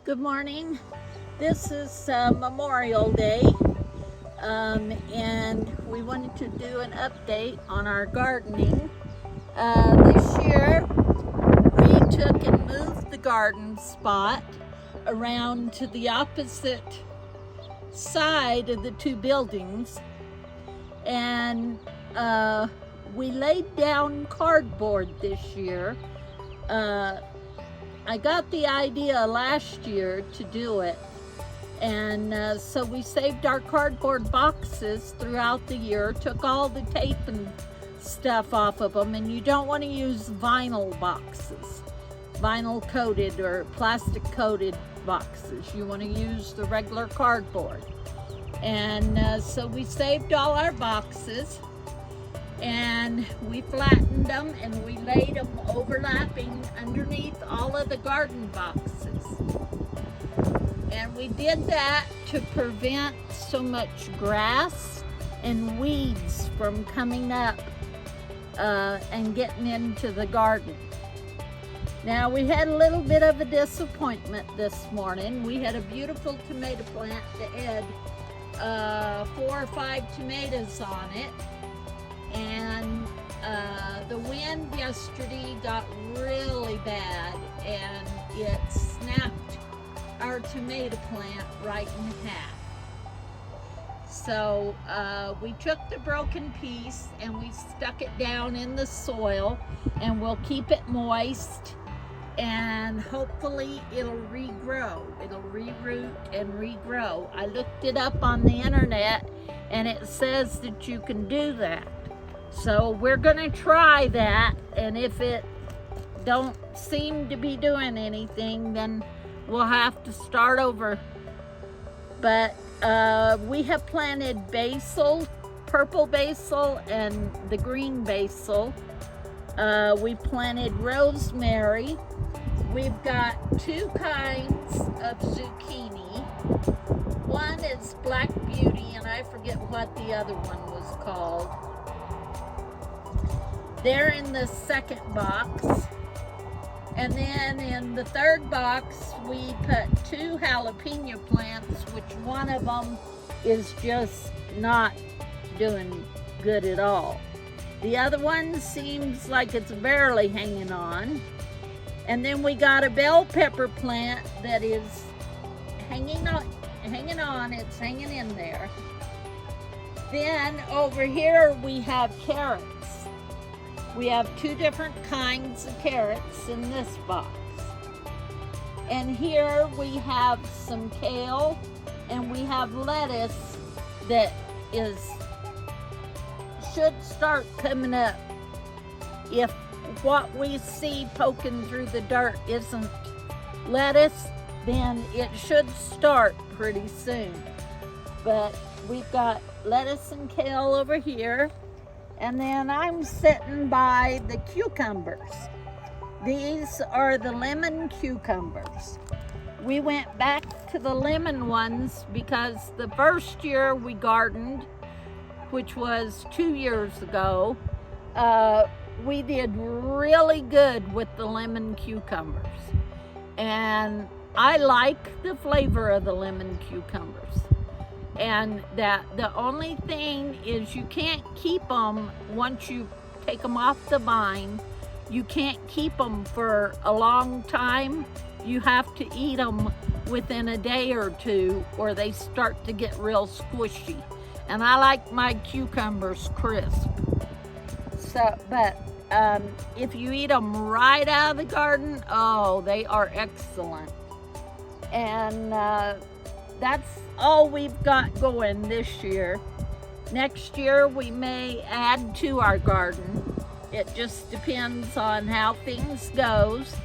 Good morning. This is Memorial Day, and we wanted to do an update on our gardening. This year, we took and moved the garden spot around to the opposite side of the two buildings, and we laid down cardboard this year. I got the idea last year to do it, and so we saved our cardboard boxes throughout the year, took all the tape and stuff off of them, and you don't want to use vinyl boxes, vinyl coated or plastic coated boxes. You want to use the regular cardboard. And so we saved all our boxes, and we flattened them and we laid them overlapping underneath all of the garden boxes. And we did that to prevent so much grass and weeds from coming up and getting into the garden. Now, we had a little bit of a disappointment this morning. We had a beautiful tomato plant that had 4 or 5 tomatoes on it. And the wind yesterday got really bad, and it snapped our tomato plant right in half. So we took the broken piece and we stuck it down in the soil, and we'll keep it moist, and hopefully it'll regrow. It'll reroot and regrow. I looked it up on the internet, and it says that you can do that. So we're gonna try that, and if it don't seem to be doing anything, then we'll have to start over. But we have planted basil, purple basil, and the green basil. We planted rosemary. We've got 2 kinds of zucchini. One is Black Beauty, and I forget what the other one was called. They're in the second box. And then in the third box, we put 2 jalapeno plants, which one of them is just not doing good at all. The other one seems like it's barely hanging on. And then we got a bell pepper plant that is hanging on, it's hanging in there. Then over here we have carrots. We have 2 different kinds of carrots in this box. And here we have some kale, and we have lettuce that should start coming up. If what we see poking through the dirt isn't lettuce, then it should start pretty soon. But we've got lettuce and kale over here. And then I'm sitting by the cucumbers. These are the lemon cucumbers. We went back to the lemon ones because the first year we gardened, which was 2 years ago, we did really good with the lemon cucumbers. And I like the flavor of the lemon cucumbers. And that the only thing is you can't keep them once you take them off the vine. You can't keep them for a long time. You have to eat them within a day or 2, or they start to get real squishy. And I like my cucumbers crisp. So, but if you eat them right out of the garden, oh, they are excellent. And that's all we've got going this year. Next year we may add to our garden. It just depends on how things goes.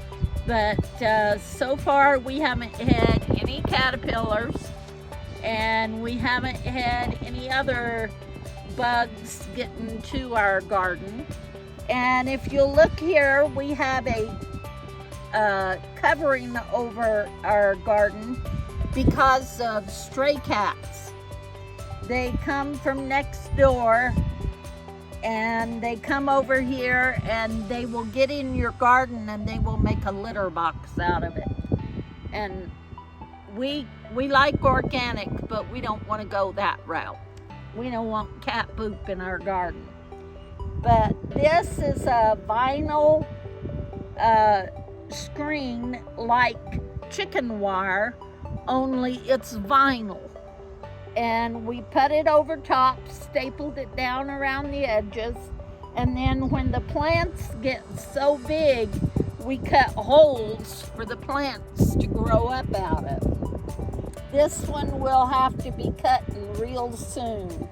But so far we haven't had any caterpillars, and we haven't had any other bugs getting to our garden. And if you'll look here, we have a covering over our garden because of stray cats. They come from next door, and they come over here, and they will get in your garden, and they will make a litter box out of it. And we like organic, but we don't want to go that route. We don't want cat poop in our garden. But this is a vinyl screen like chicken wire, only it's vinyl. And we put it over top, stapled it down around the edges, and then when the plants get so big, we cut holes for the plants to grow up out of. This one will have to be cutting real soon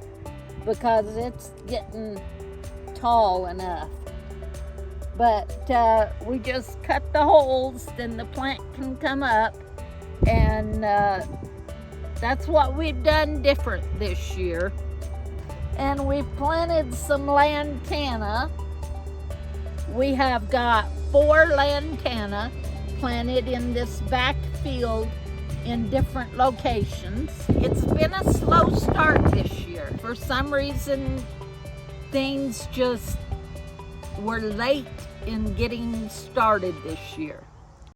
because it's getting tall enough. But we just cut the holes, then the plant can come up, and that's what we've done different this year. And we've planted some lantana. We have got 4 lantana planted in this back field in different locations. It's been a slow start this year. For some reason, things just were late in getting started this year.